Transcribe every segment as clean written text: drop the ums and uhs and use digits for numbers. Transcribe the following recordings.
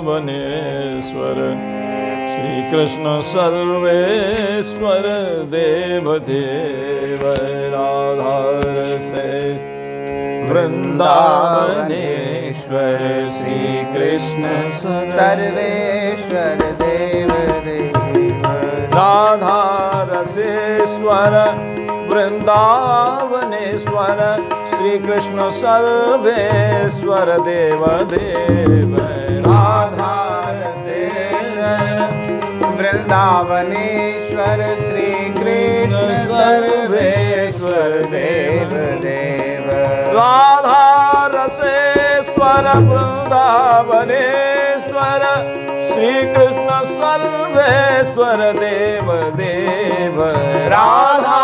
वृंदावनेश्वर श्री कृष्ण सर्वेश्वर देवदेव राधा से वृंदावनेश्वर श्री कृष्ण सर्वेश्वर देवदेव राधा रसेश्वर वृंदावनेश्वर श्री कृष्ण सर्वेश्वर देवदेव राधा रसेश्वर वृंदावनेश्वर श्री कृष्ण सर्वेश्वर देवदेव राधा रसेश्वर वृंदावनेश्वर श्री कृष्ण सर्वेश्वर देवदेव राधा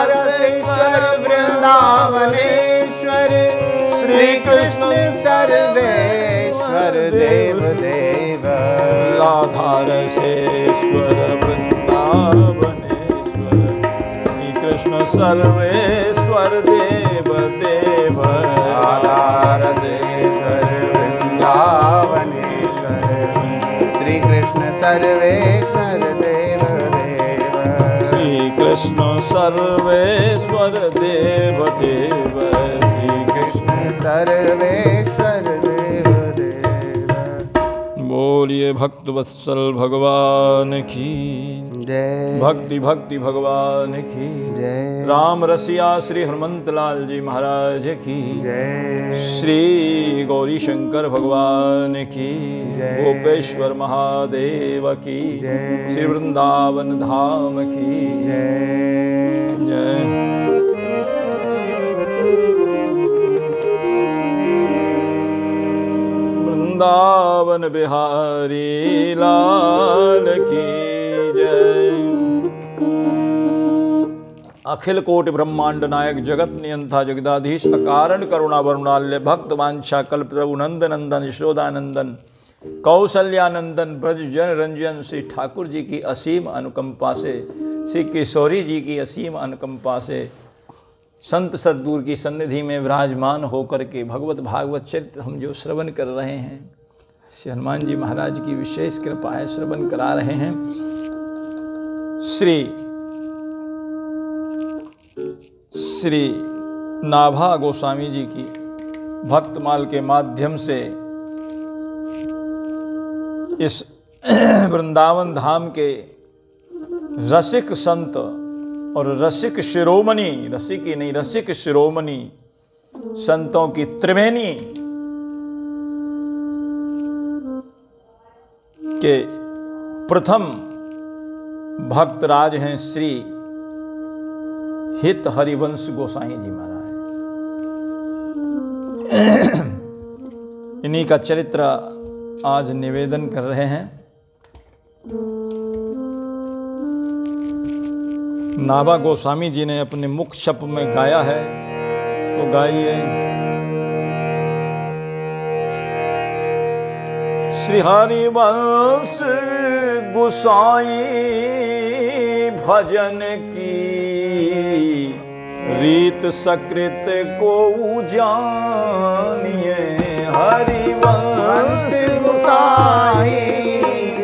रसेश्वर वृंदावनेश्वर श्री कृष्ण सर्वेश्वर देवदेव राधा रसेश्वर वृंदावनेश्वर श्री कृष्ण सर्वेश्वर देवदेव राधा रसेश्वर वृंदावनेश्वर श्री कृष्ण सर्वेश्वर देवदेव श्री कृष्ण सर्वेश्वर देवदेव श्री कृष्ण सर्वेश्वर देवदेव। बोलिए भक्त वत्सल भगवान की जय। भक्ति भक्ति भगवान की जय। राम रसिया श्री हनुमंत लाल जी महाराज की जय। श्री गौरी शंकर भगवान की जय। गोपेश्वर महादेव की जय। श्री वृंदावन धाम की जय। जय। वृंदावन बिहारी लाल की जय। अखिल कोटि ब्रह्मांड नायक जगत नियंता जगदाधीश अकारण करुणा वरुणाल्य भक्त वांछा कल्प प्रभु नंद नंदन यशोदानंदन कौशल्यानंदन ब्रज जन रंजन श्री ठाकुर जी की असीम अनुकंपा से, श्री किशोरी जी की असीम अनुकंपा से संत सद्गुरु की सन्निधि में विराजमान होकर के भगवत भागवत चरित्र हम जो श्रवण कर रहे हैं, श्री हनुमान जी महाराज की विशेष कृपा है, श्रवण करा रहे हैं। श्री नाभा गोस्वामी जी की भक्तमाल के माध्यम से इस वृंदावन धाम के रसिक संत और रसिक शिरोमणि, रसिक ही नहीं रसिक शिरोमणि संतों की त्रिवेणी के प्रथम भक्तराज हैं श्री हित हरिवंश गोसाई जी महाराज। इन्हीं का चरित्र आज निवेदन कर रहे हैं। नाभा गोस्वामी जी ने अपने मुख छप में गाया है, तो गाइए। श्री हरिवंश गोसाई भजन की रीत सकृत को जानिए। हरिवंश गोसाई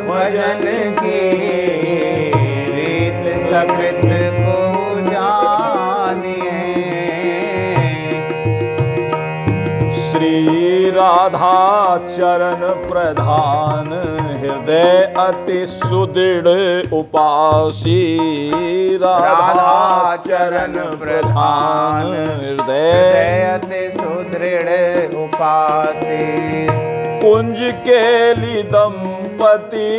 भजन की रीत सकृत को जानिए। श्री राधा चरण प्रधान हृदय अति सुदृढ़ उपासी। राधा चरण प्रधान हृदय अति सुदृढ़ उपासी। कुंज केली दंपति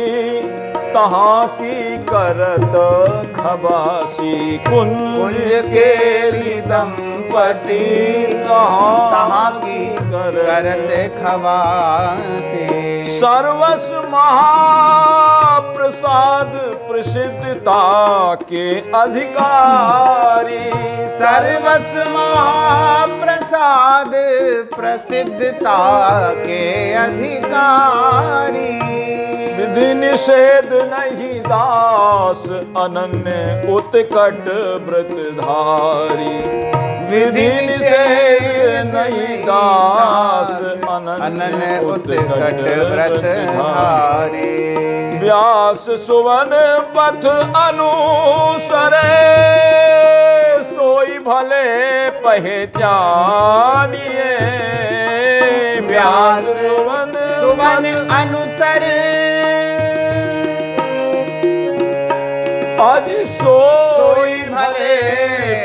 तहाँ की करत खबासी। कुंज केली दंपति तहाँ की करत खबासी। सर्वस महाप्रसाद प्रसिद्धता के अधिकारी। सर्वस महाप्रसाद प्रसिद्धता के अधिकारी। विधि निषेध नहीं दास अनन्य उत्कट व्रतधारी। विधि निषेध नहीं दास अनन्य उत्कट व्रत धारी। व्यास सुवन पथ अनुसरे सोई भले पहचानिए। व्यास सुवन अनुसर आज सोई भले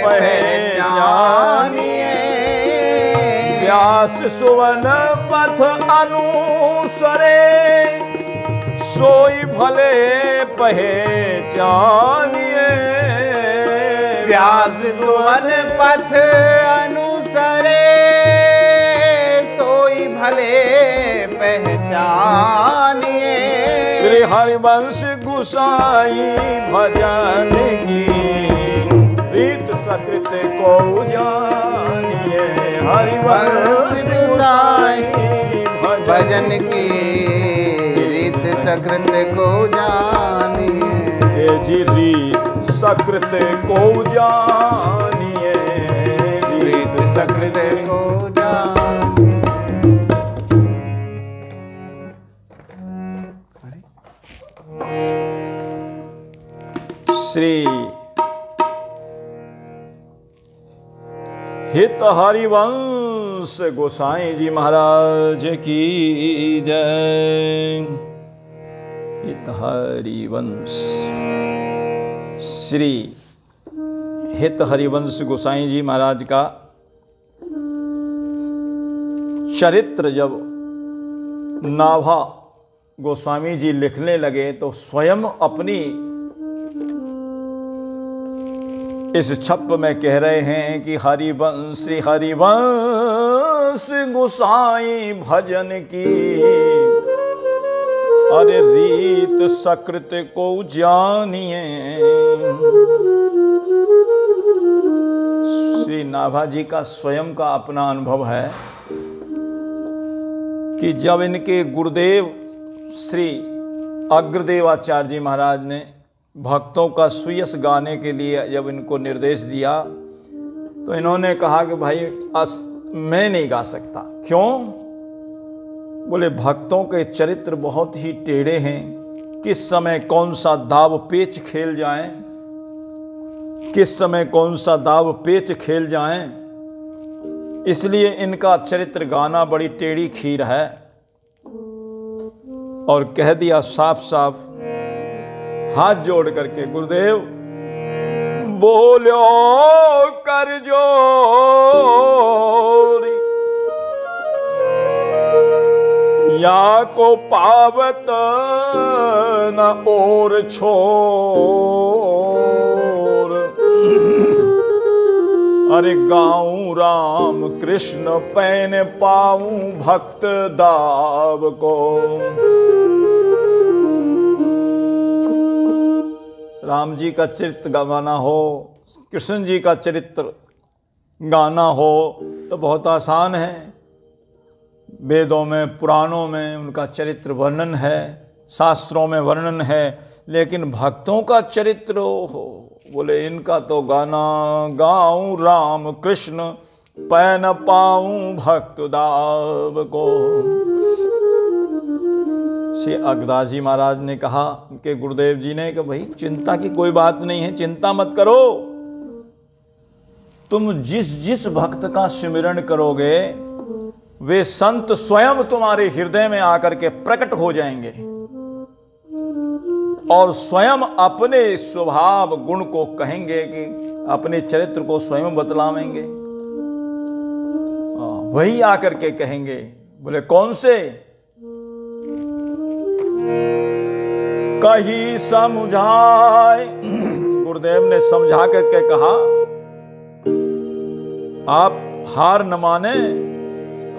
पहचानिए। व्यास सुवन पथ अनुसरे सोई भले पहचानिए। व्यास सुवन पथ अनुसरे सोई भले पहचानिए। श्री हरिवंश गुसाई भजन की रीत सकृत को जानिए। हरिवंश गुसाई भजन की रीत सकृत को जानिए। जी रीत सकृत को जानिए। रीत सकृत को जानिए। श्री हित हरिवंश गोसाई जी महाराज की जय। हित हरिवंश श्री हित हरिवंश गोसाई जी महाराज का चरित्र जब नाभा गोस्वामी जी लिखने लगे तो स्वयं अपनी इस छप में कह रहे हैं कि हरिवंश श्री हरिवंश गोसाई भजन की अरे रीत सकृत को जानिए। श्री नाभा जी का स्वयं का अपना अनुभव है कि जब इनके गुरुदेव श्री अग्रदेवाचार्य जी महाराज ने भक्तों का सुयस गाने के लिए जब इनको निर्देश दिया तो इन्होंने कहा कि भाई मैं नहीं गा सकता। क्यों? बोले भक्तों के चरित्र बहुत ही टेढ़े हैं, किस समय कौन सा दाव पेच खेल जाए, किस समय कौन सा दाव पेच खेल जाए, इसलिए इनका चरित्र गाना बड़ी टेढ़ी खीर है। और कह दिया साफ साफ हाथ जोड़ करके, गुरुदेव बोलो कर जोरी या को पावत न और छोर। अरे गाऊं राम कृष्ण पैन पाऊं भक्त दाव को। राम जी का चरित्र गाना हो, कृष्ण जी का चरित्र गाना हो तो बहुत आसान है। वेदों में पुराणों में उनका चरित्र वर्णन है, शास्त्रों में वर्णन है, लेकिन भक्तों का चरित्र हो बोले इनका तो गाना गाऊं राम कृष्ण पैन पाऊं भक्त दाव को। श्री अग्रदास जी महाराज ने कहा, उनके गुरुदेव जी ने कि भाई चिंता की कोई बात नहीं है, चिंता मत करो, तुम जिस जिस भक्त का सिमरण करोगे वे संत स्वयं तुम्हारे हृदय में आकर के प्रकट हो जाएंगे और स्वयं अपने स्वभाव गुण को कहेंगे कि अपने चरित्र को स्वयं बतलावेंगे। वही आकर के कहेंगे। बोले कौन से? कहीं समझाए, गुरुदेव ने समझा करके कहा आप हार न माने।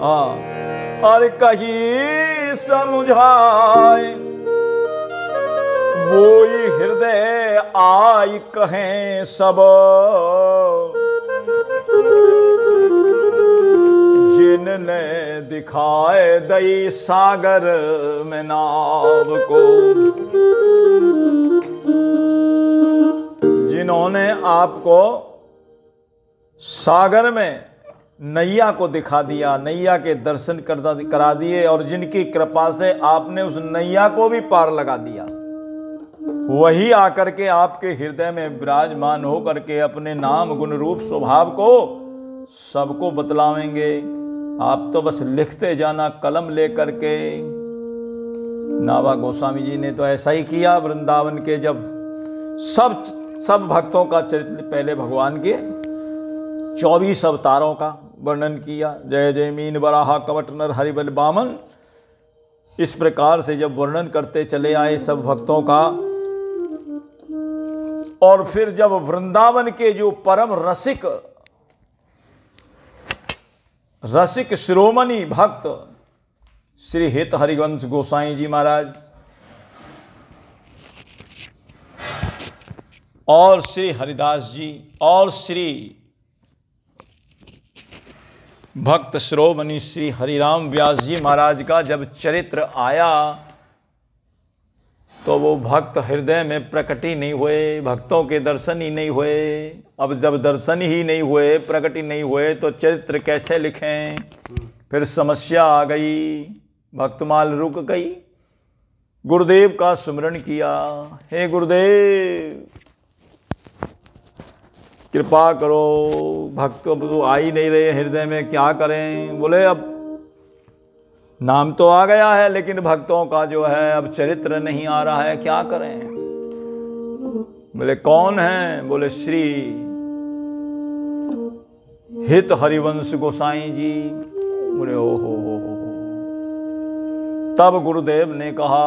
और कहीं समझाए वोई हृदय आई कहें सब, जिनने दिखाए दई सागर में नाव को। जिन्होंने आपको सागर में नैया को दिखा दिया, नैया के दर्शन करा दिए और जिनकी कृपा से आपने उस नैया को भी पार लगा दिया, वही आकर के आपके हृदय में विराजमान हो करके अपने नाम गुण रूप स्वभाव को सबको बतलावेंगे। आप तो बस लिखते जाना कलम लेकर के। नाभा गोस्वामी जी ने तो ऐसा ही किया। वृंदावन के जब सब भक्तों का चरित्र पहले भगवान के 24 अवतारों का वर्णन किया। जय जय मीन बराहा कवट नर हरिबल बामन, इस प्रकार से जब वर्णन करते चले आए सब भक्तों का, और फिर जब वृंदावन के जो परम रसिक शिरोमणि भक्त श्री हित हरिवंश गोसाई जी महाराज और श्री हरिदास जी और श्री भक्त शिरोमणि श्री हरिराम व्यास जी महाराज का जब चरित्र आया तो वो भक्त हृदय में प्रकट ही नहीं हुए, भक्तों के दर्शन ही नहीं हुए। अब जब दर्शन ही नहीं हुए, प्रकट ही नहीं हुए, तो चरित्र कैसे लिखें? फिर समस्या आ गई, भक्तमाल रुक गई। गुरुदेव का सुमिरन किया, हे गुरुदेव कृपा करो, भक्त तो आ ही नहीं रहे हृदय में, क्या करें? बोले अब नाम तो आ गया है लेकिन भक्तों का जो है अब चरित्र नहीं आ रहा है, क्या करें? बोले कौन है? बोले श्री हित हरिवंश गोसाई जी। बोले ओ हो। तब गुरुदेव ने कहा,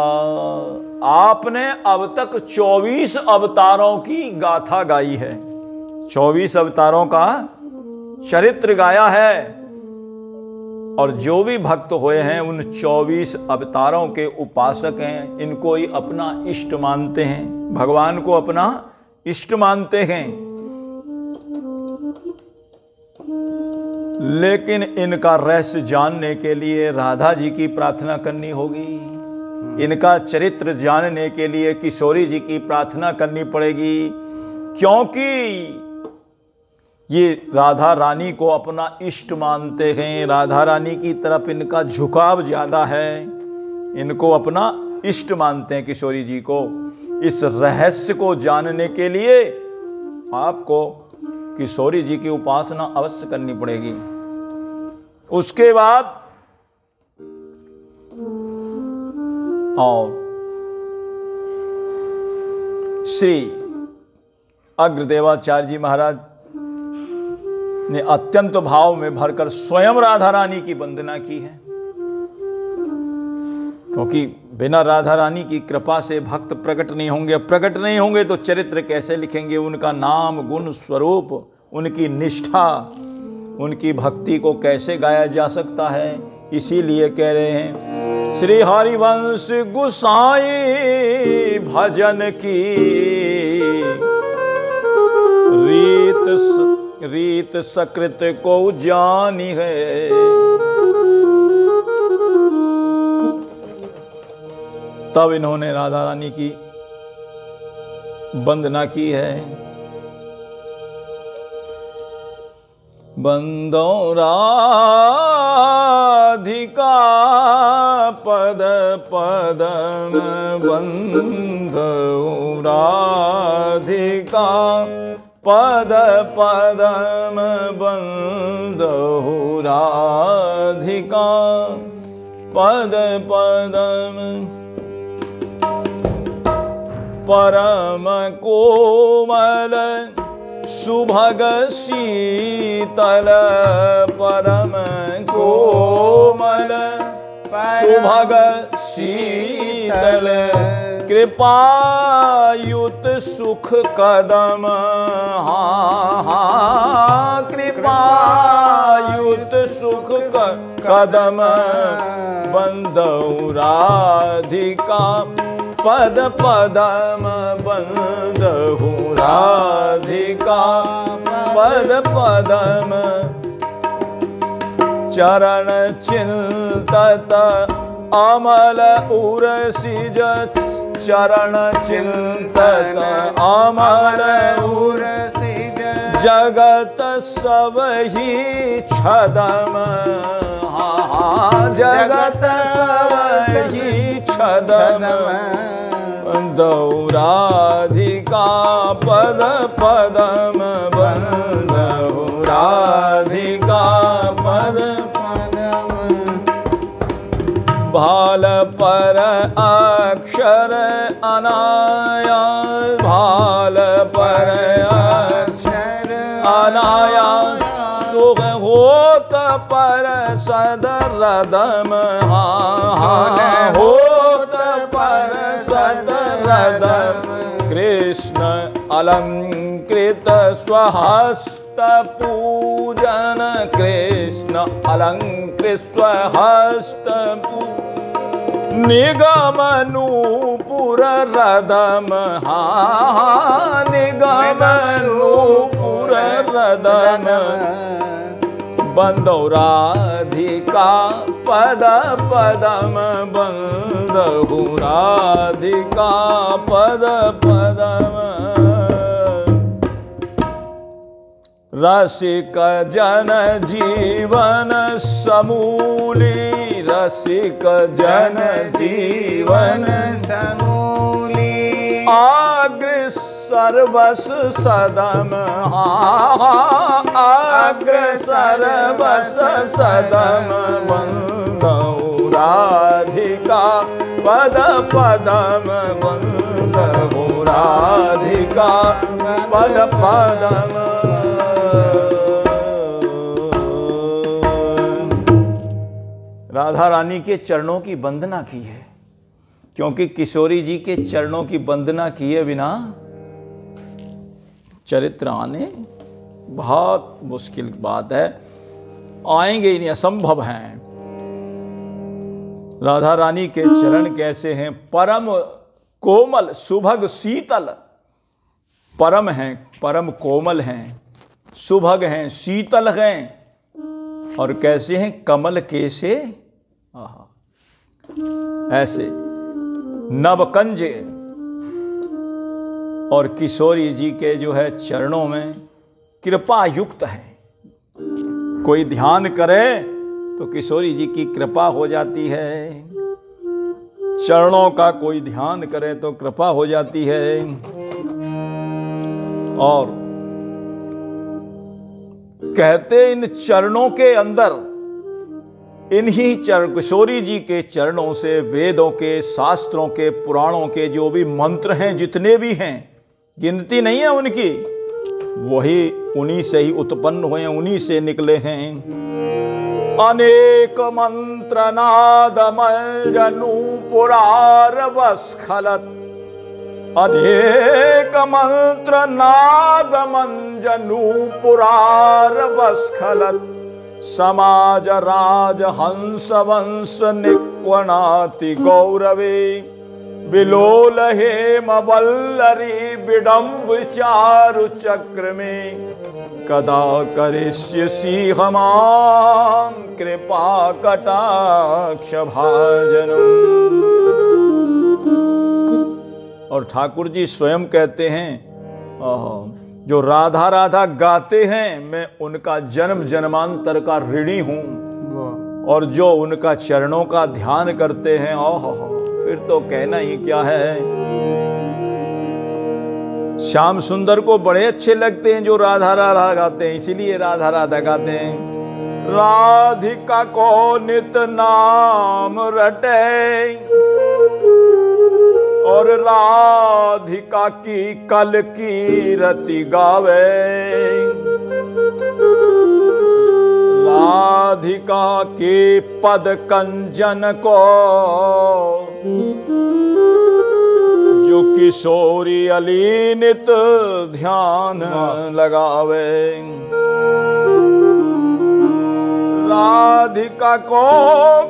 आपने अब तक 24 अवतारों की गाथा गाई है, 24 अवतारों का चरित्र गाया है, और जो भी भक्त हुए हैं उन 24 अवतारों के उपासक हैं, इनको ही अपना इष्ट मानते हैं, भगवान को अपना इष्ट मानते हैं। लेकिन इनका रहस्य जानने के लिए राधा जी की प्रार्थना करनी होगी, इनका चरित्र जानने के लिए किशोरी जी की प्रार्थना करनी पड़ेगी, क्योंकि ये राधा रानी को अपना इष्ट मानते हैं, राधा रानी की तरफ इनका झुकाव ज़्यादा है, इनको अपना इष्ट मानते हैं किशोरी जी को। इस रहस्य को जानने के लिए आपको किशोरी जी की उपासना अवश्य करनी पड़ेगी। उसके बाद और श्री अग्रदेवाचार्य जी महाराज ने अत्यंत भाव में भरकर स्वयं राधा रानी की वंदना की है, क्योंकि बिना राधा रानी की कृपा से भक्त प्रकट नहीं होंगे, प्रकट नहीं होंगे तो चरित्र कैसे लिखेंगे? उनका नाम गुण स्वरूप, उनकी निष्ठा, उनकी भक्ति को कैसे गाया जा सकता है? इसीलिए कह रहे हैं श्री हरिवंश गोसाई भजन की रीत सकृत को जानी है। तब इन्होंने राधा रानी की वंदना की है। बंदो राधिका पद पदम बंदो राधिका पद पदम बंदो राधिका पद पदम परम कोमल सुभग शीतल परम कोमल सुभग शीतल कृपायुत सुख कदम कृपायुत सुख कदम बंदौ राधिका पद पदम बंदहु राधिका पद पदम चरण चिंतत अमल उरसिज चरण चिंतत अमल उरसिज जगत सब ही छदम, हाँ जगत सब ही छदम, दौराधिका पद पदम दौराधिका पद भाल पर अक्षर अनायास, भाल पर अक्षर अनायास, सुख होत पर सदरदम, हाँ होत पर सदरदम, कृष्ण अलंकृत स्वहस्त पूजन, कृष्ण अलंकृत स्वहस्त निगम नूपुर रदम, हाँ निगम नूपुर रदम, बंदौराधिका पद पदम, बंदौराधिका पद पदम, रसिक जन जीवन समूली, रसिक जन जीवन समूली, आग्र सर्वस सदम, आग्र सर्वस सदम, बंदौराधिका पद पदम, बंदौराधिका पद पदम। राधा रानी के चरणों की वंदना की है, क्योंकि किशोरी जी के चरणों की वंदना किए बिना चरित्र आने बहुत मुश्किल बात है, आएंगे ही नहीं, असंभव हैं। राधा रानी के चरण कैसे हैं? परम कोमल सुभग शीतल, परम हैं, परम कोमल हैं, सुभग हैं, शीतल हैं, और कैसे हैं? कमल कैसे, ऐसे नवकंज, और किशोरी जी के जो है चरणों में कृपा युक्त है। कोई ध्यान करे तो किशोरी जी की कृपा हो जाती है, चरणों का कोई ध्यान करे तो कृपा हो जाती है। और कहते इन चरणों के अंदर, इन्हीं किशोरी जी के चरणों से वेदों के, शास्त्रों के, पुराणों के जो भी मंत्र हैं, जितने भी हैं, गिनती नहीं है उनकी, वही उन्हीं से ही उत्पन्न हुए हैं, उन्हीं से निकले हैं। अनेक मंत्र नाद मलजनु पुरार वस्खलत, अनेक मंत्र नाद मंजनु पुरार वस्खलत, समाज राज हंस वंश निक्वणाति गौरवे, बिलोल हेम वल्लरी विडम्ब चारु चक्र में, कदा करिष्यसि हमां कृपा कटाक्ष भाजनम। और ठाकुर जी स्वयं कहते हैं, जो राधा राधा गाते हैं, मैं उनका जन्म जन्मांतर का ऋणी हूं, और जो उनका चरणों का ध्यान करते हैं, फिर तो कहना ही क्या है। श्याम सुंदर को बड़े अच्छे लगते हैं जो राधा राधा गाते हैं, इसीलिए राधा राधा गाते हैं। राधिका को नित नाम रटे, और राधिका की कल की रति गावे, राधिका के पद कंजन को जो किशोरी अलीनित ध्यान लगावे, राधिका को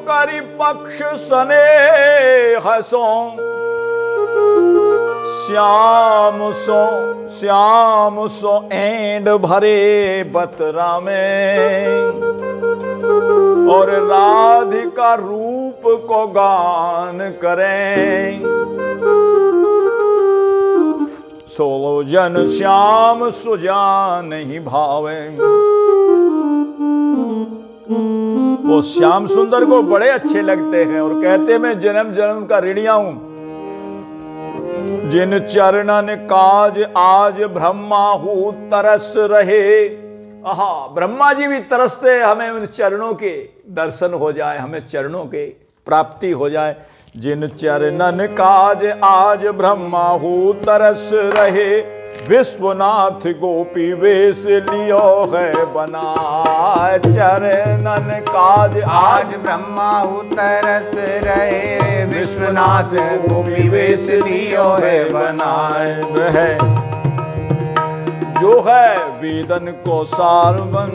करी पक्ष सने हसो, श्याम सो एंड भरे बतरा में, और राधिका रूप को गान करें, सो जन श्याम सुजान ही भावे। वो श्याम सुंदर को बड़े अच्छे लगते हैं और कहते मैं जन्म जन्म का ऋणिया हूं। जिन चरणन काज आज ब्रह्माहु तरस रहे। आहा, ब्रह्मा जी भी तरसते हमें उन चरणों के दर्शन हो जाए, हमें चरणों के प्राप्ति हो जाए। जिन चरणन काज आज ब्रह्माहु तरस रहे। विश्वनाथ गोपी वेश लियो है बनाए। चरणन काज आज ब्रह्माहु तरस रहे। विश्वनाथ गोपी वेश लियो है बनाए। है जो है वेदन को सार बन।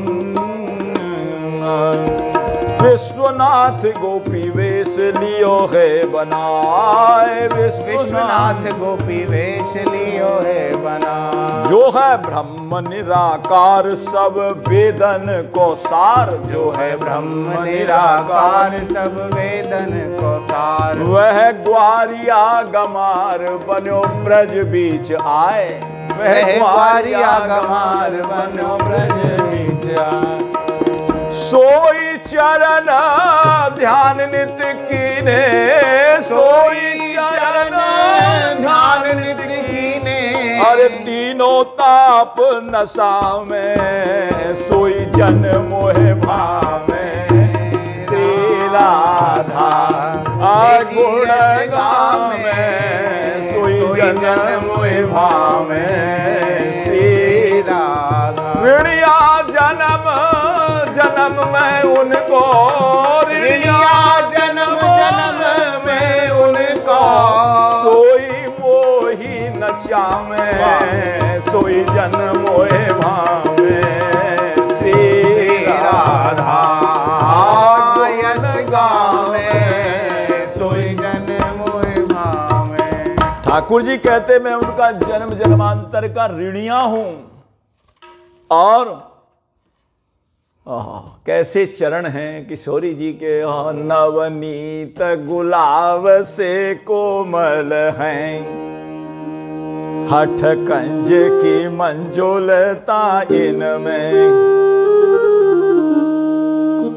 विश्वनाथ गोपी वेश लियो है बनाए। विश्वनाथ गोपी वेश लियो है बनाए। जो है ब्रह्म निराकार सब वेदन को सार। जो है ब्रह्म निराकार सब वेदन को सार। वह ग्वारिया गमार बनो ब्रज बीच आए। वह ग्वारिया गमार बनो ब्रज बीच आए। सोई चरण ध्यान नित कीने। सोई चरण ध्यान नित कीने। अरे तीनों ताप नशा में। सोई जन मोहे भावे। श्री राधा गुण गावे। सोई जन मोहे भावे। श्री राधा ऋणिया जन्म जन्म में उनको। ऋणिया जन्म जन्म में उनको। सोई मोही नचा में। सोई जन मोहे भावे। श्री राधा यश गावे। सोई जन मोहे भावे। ठाकुर जी कहते मैं उनका जन्म जन्मांतर का ऋणिया हूं। और कैसे चरण हैं किशोरी जी के। नवनीत गुलाब से कोमल हैं। हठ कंज की मंजुलता इनमें।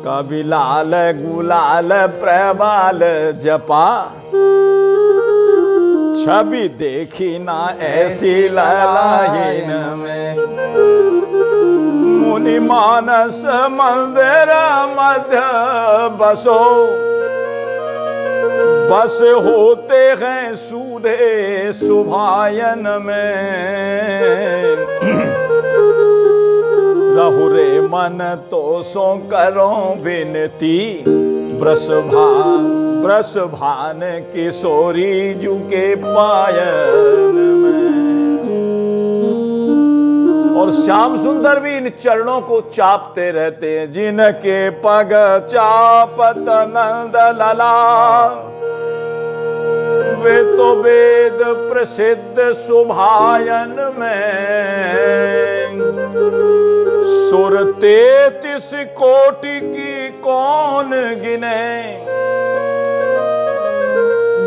कभी लाल गुलाल प्रबाल जपा। छवि देखी ना ऐसी ललायन में। मुनि मानस मंदिर मध्य बसो। बस होते हैं सूधे सुभायन में। रहुरे मन तो सो करो विनती। ब्रस भान किशोरी जू के पायन में। और श्याम सुंदर भी इन चरणों को चापते रहते हैं। जिनके पग चापत नंद लला। वे तो वेद प्रसिद्ध सुभायन में। सुर 33 कोटि की कौन गिने।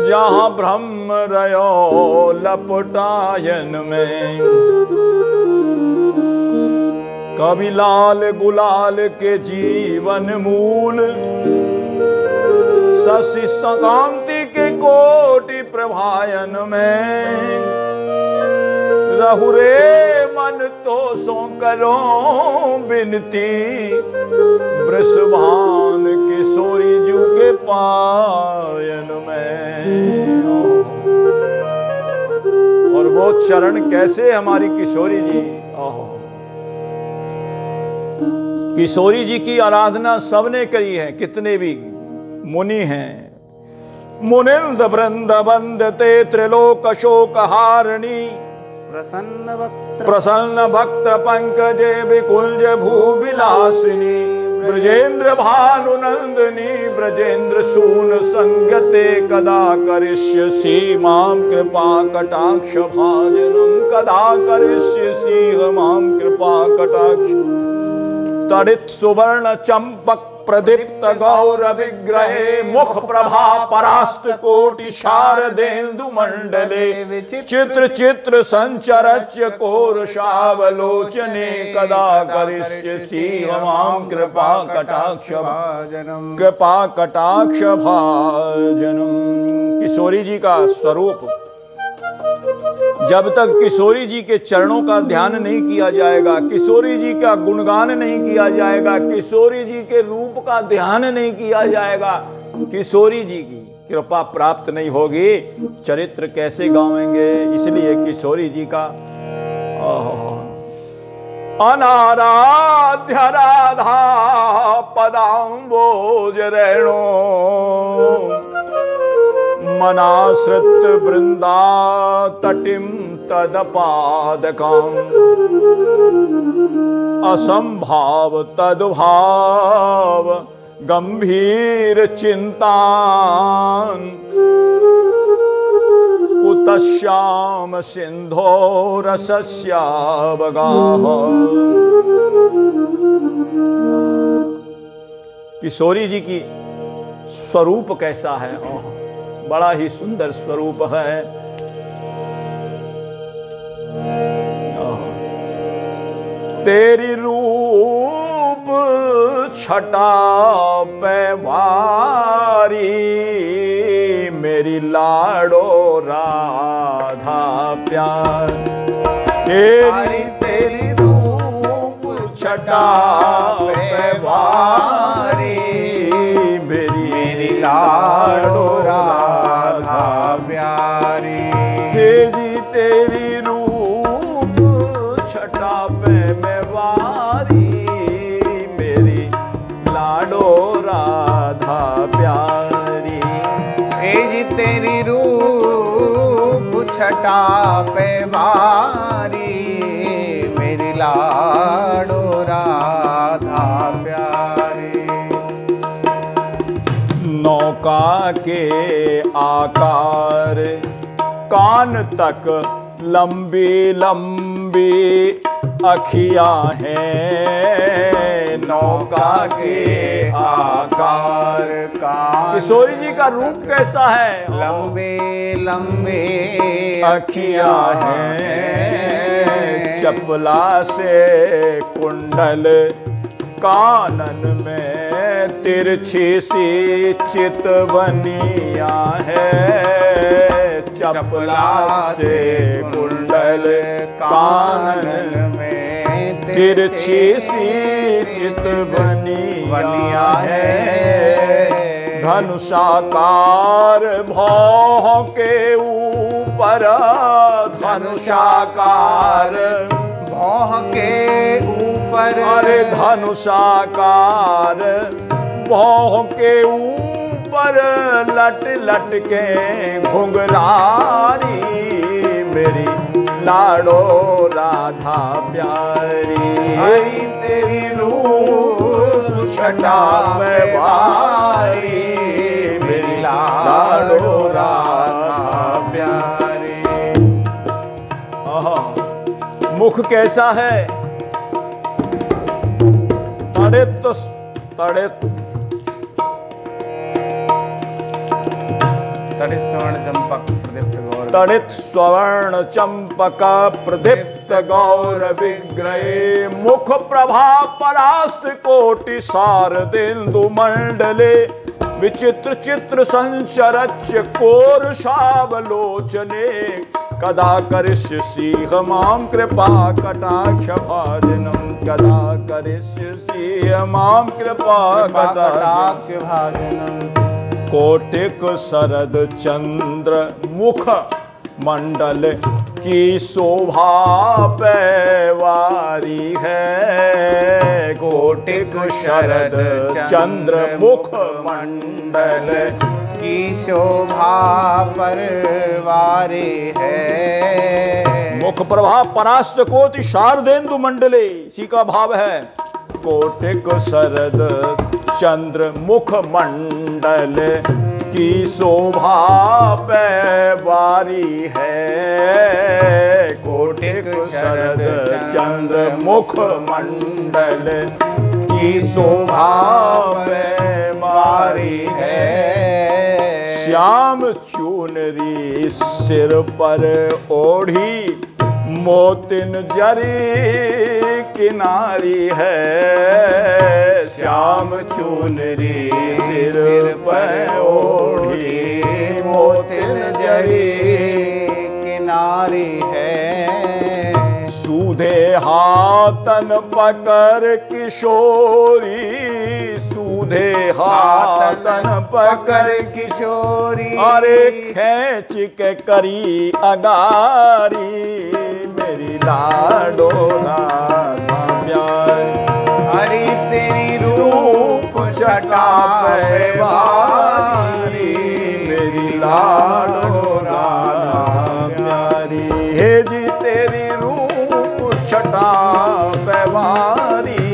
जहां ब्रह्म रयो लपटायन में। कभी लाल गुलाल के जीवन मूल। शशि कांति के कोटि प्रभायन में। रहुरे मन तो सो करो बिनती। वृषभान किशोरी जू के पायन में। और वो चरण कैसे हमारी किशोरी जी। किशोरी जी की आराधना सबने करी है। कितने भी मुनि हैं। मुनिंद वृंद वंदते त्रिलोक शोक हारिणी। प्रसन्न भक्त पंकजे विकुंज भूविलासिनी। ब्रजेंद्र भानुनंदिनी ब्रजेंद्र सून संगते। कदा करिष्यसि मां कृपा कटाक्ष भाजनम। कदा करिष्यसि मां कृपा कटाक्ष। तड़ित सुवर्ण चंपक प्रदीप्त गौर विग्रहे मुख प्रभा परास्त कोटि शारदेन्दु मंडले चित्र चित्र संचरच्य कोरुषावलोचने कदा करिष्यसि मां कृपा कटाक्ष भाजनम। किशोरी जी का स्वरूप, जब तक किशोरी जी के चरणों का ध्यान नहीं किया जाएगा, किशोरी जी का गुणगान नहीं किया जाएगा, किशोरी जी के रूप का ध्यान नहीं किया जाएगा, किशोरी जी की कृपा प्राप्त नहीं होगी, चरित्र कैसे गावेंगे। इसलिए किशोरी जी का अनाराध्य राधा पदाम्बोज रेणो मनाश्रित वृंदा तटिम तदपादकाम असंभाव तदभाव गंभीर चिंतान कुतश्याम सिंधो रसस्यावगाह। किशोरी जी की स्वरूप कैसा है, बड़ा ही सुंदर स्वरूप है। तेरी रूप छटा पैवारी मेरी लाडो राधा प्यार। तेरी रूप छटा पैवारी मेरी लाडो राधा प्यारी। हे जी तेरी रूप छटा पे में वारी मेरी लाडो राधा प्यारी। हे जी तेरी रूप छटा पे वारी मेरी लाडो राधा प्यारी। नौका के आकार कान तक लंबी लंबी अखियां हैं। नौका के आकार कान। किशोरी जी का रूप कैसा है, लंबे लंबे अखियां हैं। चपला से कुंडल कानन में तिरछी सी चितवनिया है। चपला से कुंडल कानन में तिरछी सी चितवनिया है। धनुषाकार भौं के ऊपर धनुषाकार भौं के ऊपर। अरे धनुषाकार भौं के ऊपर लट लट के घुंघरारी मेरी लाडो राधा प्यारी। तेरी रूप छटा में भारी मेरी लाडो राधा प्यारी। मुख कैसा है, तड़ित तड़ित स्वर्ण चंपक प्रदीप्त गौर विग्रहे मुख प्रभा परास्त कोटि शारदेन्दु मंडले विचित्र चित्र संचरच्य कोरुषावलोचने कदा करिष्यसि मां कृपा कटाक्ष भाजनम। कदा करिष्यसि मां कृपा कटाक्ष भाजनम। कोटिक शरद चंद्र मुख मंडल की शोभा पैवारी है। कोटिक शरद चंद्र मुख मंडल की शोभा परवारी है। मुख प्रभा परास्त कोटि शारदेन्दु मंडले, इसी का भाव है। कोटिक शरद चंद्र मुख मंडल की शोभा पैवारी है। कोटिक शरद चंद्र मुख मंडल की शोभा बारी है। श्याम चुनरी सिर पर ओढ़ी मोतिन जरी किनारी है। श्याम चुनरी सिर पर ओढ़ी मोतिन जरी किनारी है। सूधे हाथन पकड़ किशोरी, सूधे हाथन पकड़ किशोरी, अरे खींच के करी अगारी, मेरी लाडो राधा प्यारी। हरि तेरी रूप छटा पे वारी, मेरी लाडो राधा प्यारी। हे जी तेरी रूप छटा पे वारी,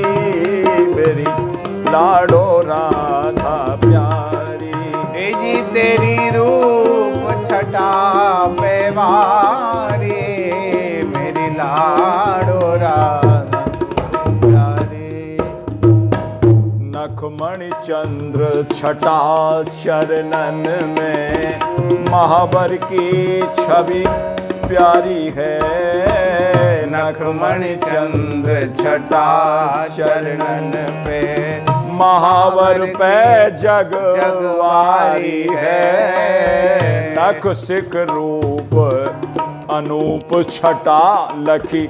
मेरी लाडो राधा प्यारी। हे जी तेरी रूप छटा पे वारी, मेरी लाडो राधा प्यारी। नखमणि चंद्र छटा चरणन में महावर की छवि प्यारी है। नखमणि चंद्र छटा चरणन पे महावर पे जगवारी है। नख सिख रूप अनूप छटा लखी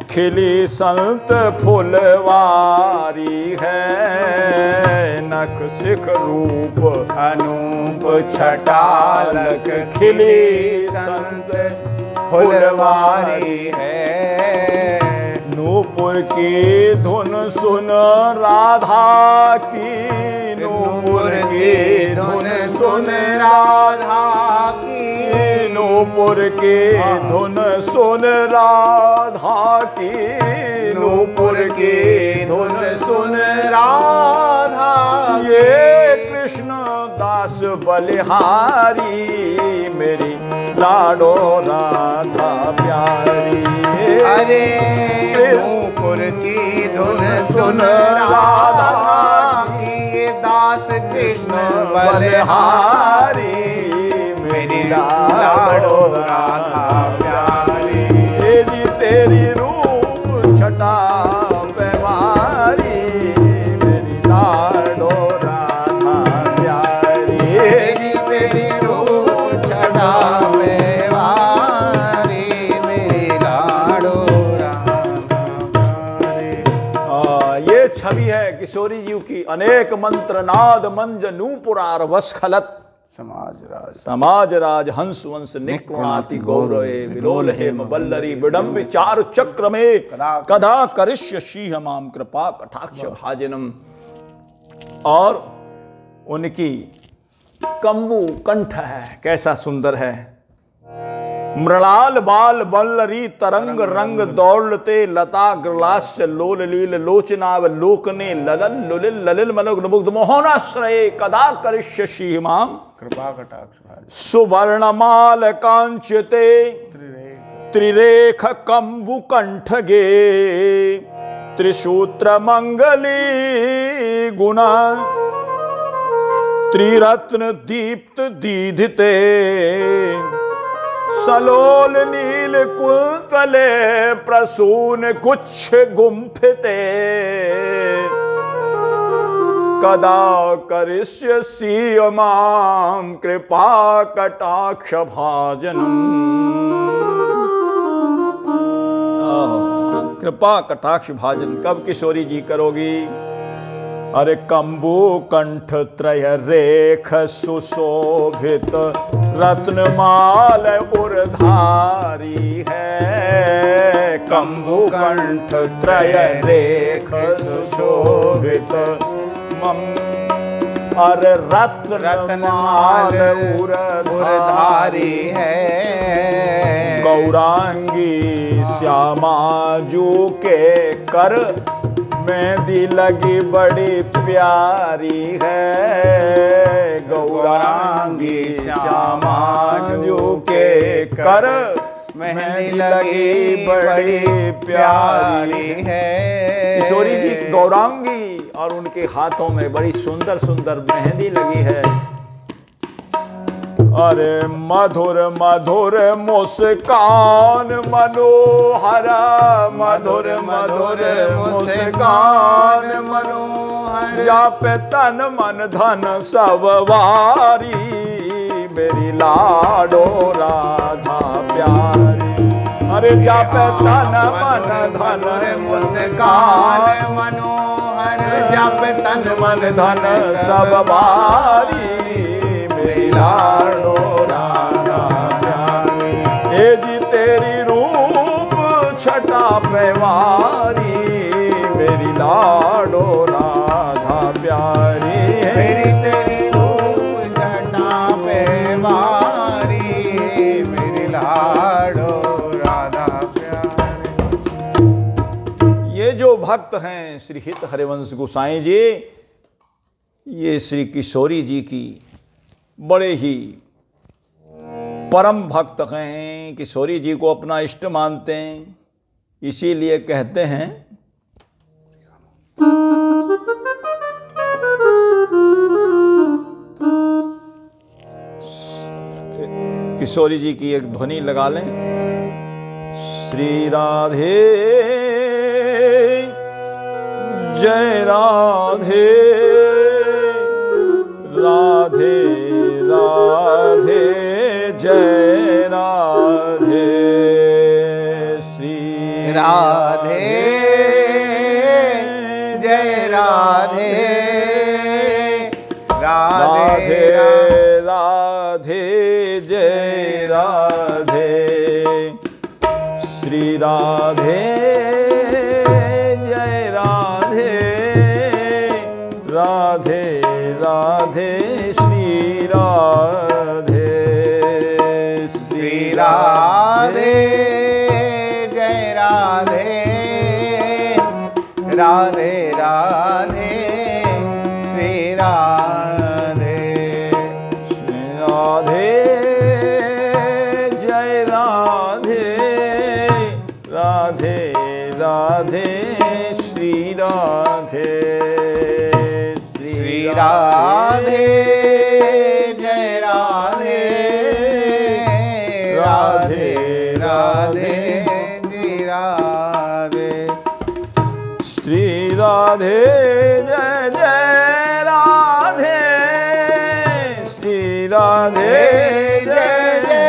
खिली संत फुलवारी है। नख सिख रूप अनूप छटा लख खिली संत फुलवारी है। नूपुर की धुन सुन राधा की, नूपुर की धुन सुन राधा की, नूपुर की धुन सुन राधा की, नूपुर की धुन सुन राधा। ये कृष्ण दास बलिहारी, मेरी लाडो राधा प्यारी। अरे नूपुर की धुन सुन राधा की, दास कृष्ण बलिहारी, मेरी लाडो राधा प्यारी। हे जी तेरी रूप छटा पे वारी, मेरी लाडो राधा प्यारी। हे जी तेरी रूप छटा पे वारी, मेरी लाडो राधा प्यारी। ये छवि है किशोरी जी की। अनेक मंत्र नाद मंज नूपुरार वस्खलत, समाज राज हंस वंश निकृणाति गौरवे, विलोल हेम बल्लरी विडम्बि चारु चक्र में, कदा करिष्य शीह माम कृपा कटाक्ष भाजनम। और उनकी कंबू कंठ है, कैसा सुंदर है। मृणाल बाल बल्लरी तरंग रंग दौड़ते, लता ग्रलास्य लोल लील लोचनाव लोकने, ललल लुलिल ललिल मनोग्न मुग्ध मोहनाश्रये, कदा करिष्य शीमाम कृपा कटाक्ष। सुवर्णमाल कांचते त्रिरेख कंबु कंठ गे, त्रिसूत्र मंगली गुणा त्रिरत्न दीप्त दीधिते, सलोल नील कुंतले प्रसून कुछ गुंफिते, कदा करिष्य सीयमाम कृपा कटाक्ष भाजनम। कृपा कटाक्ष भाजन कब किशोरी जी करोगी? अरे कंबू कंठ त्रय रेख सुशोभित, रत्नमाल उर्धारी है। कंबू कंठ त्रय रेख सुशोभित, अरे रत्नमाल उर्धारी है। गौरांगी श्यामाजू के कर मेहंदी लगी बड़ी प्यारी है। गौरांगी श्यामाजू के कर मेहंदी लगी बड़ी प्यारी है। किशोरी जी गौरांगी और उनके हाथों में बड़ी सुंदर सुंदर मेहंदी लगी है। अरे मधुर मधुर मुस्कान मनोहर, मधुर मधुर मुस्कान मनोहर, जाप तन मन धन सब वारी, मेरी लाडो राधा प्यारी। अरे जाप तन मन धन मुस्कान मनोहर, जाप तन मन धन सब वारी, मेरी लाडो राधा प्यारी। हे जी तेरी रूप छटा पैवारी, मेरी लाडो राधा प्यारी। मेरी तेरी रूप छटा पैवारी, मेरी लाडो राधा प्यारी। ये जो भक्त हैं श्री हित हरिवंश गोसाई जी, ये श्री किशोरी जी की बड़े ही परम भक्त हैं, किशोरी जी को अपना इष्ट मानते हैं। इसीलिए कहते हैं किशोरी जी की एक ध्वनि लगा लें। श्री राधे जय राधे, राधे राधे जय राधे, श्री राधे जय राधे, राधे राधे जय राधे, श्री राधे जय राधे, राधे राधे श्री राधे, श्री राधे जय राधे, राधे राधे श्री राधे, श्री राधे जय राधे, राधे राधे श्री राधे, श्री राधे जय राधे, राधे राधे श्री राधे, श्री राधे जय जय राधे, श्री राधे जय जय राधे, श्री राधे जय जय राधे, श्री राधे जय जय राधे, श्री राधे जय जय राधे, श्री राधे जय जय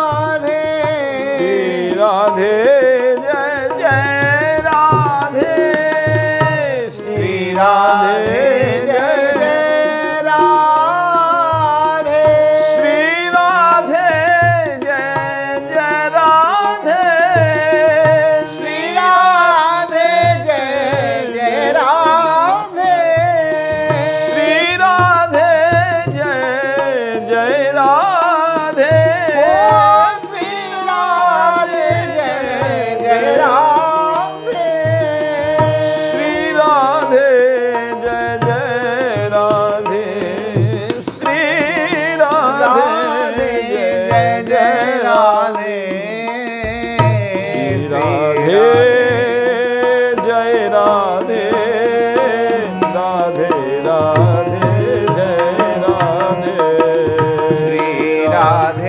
राधे, श्री राधे जय जय राधे, श्री राधे जय जय राधे, श्री राधे जय जय राधे, श्री राधे जय जय राधे, श्री राधे जय राधे, राधे राधे जय राधे, श्री राधे जय राधे, राधे राधे श्री राधे, श्री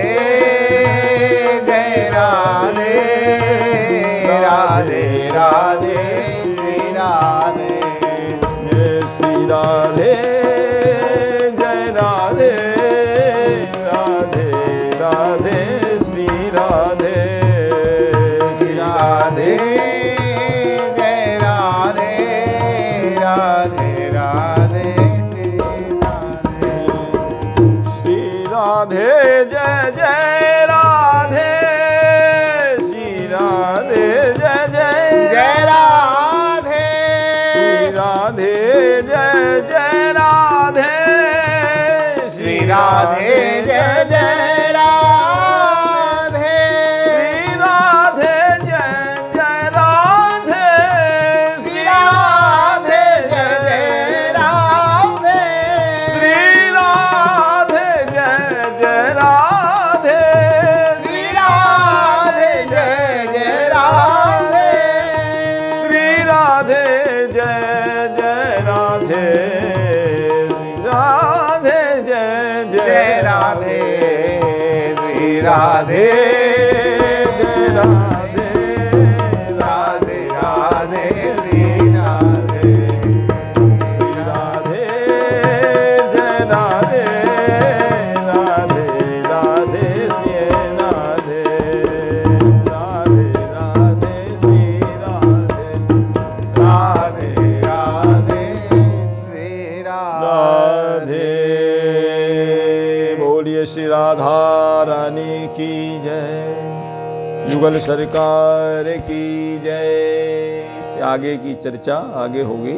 राधे जय राधे, राधे राधे श्री राधे, श्री राधे जय राधे, राधे राधे श्री राधे, श्री राधे जय जय राधे, श्री राधे जय जय जय राधे, श्री राधे जय जय राधे, श्री राधे जय जय राधे, श्री राधे जय जय राधे, श्री राधे जय जय राधे, श्री राधे जय जय राधे, श्री राधे जय जय राधे, श्री राधे जय राधे जय राधे राधे राधे श्री राधे श्री राधे जय राधे राधे राधे श्री राधे राधे राधे श्री राधे राधे राधे श्री राधे। बोलिए श्री राधा रानी की जय, युगल सरकार की जय। से आगे की चर्चा आगे होगी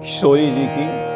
किशोरी जी की।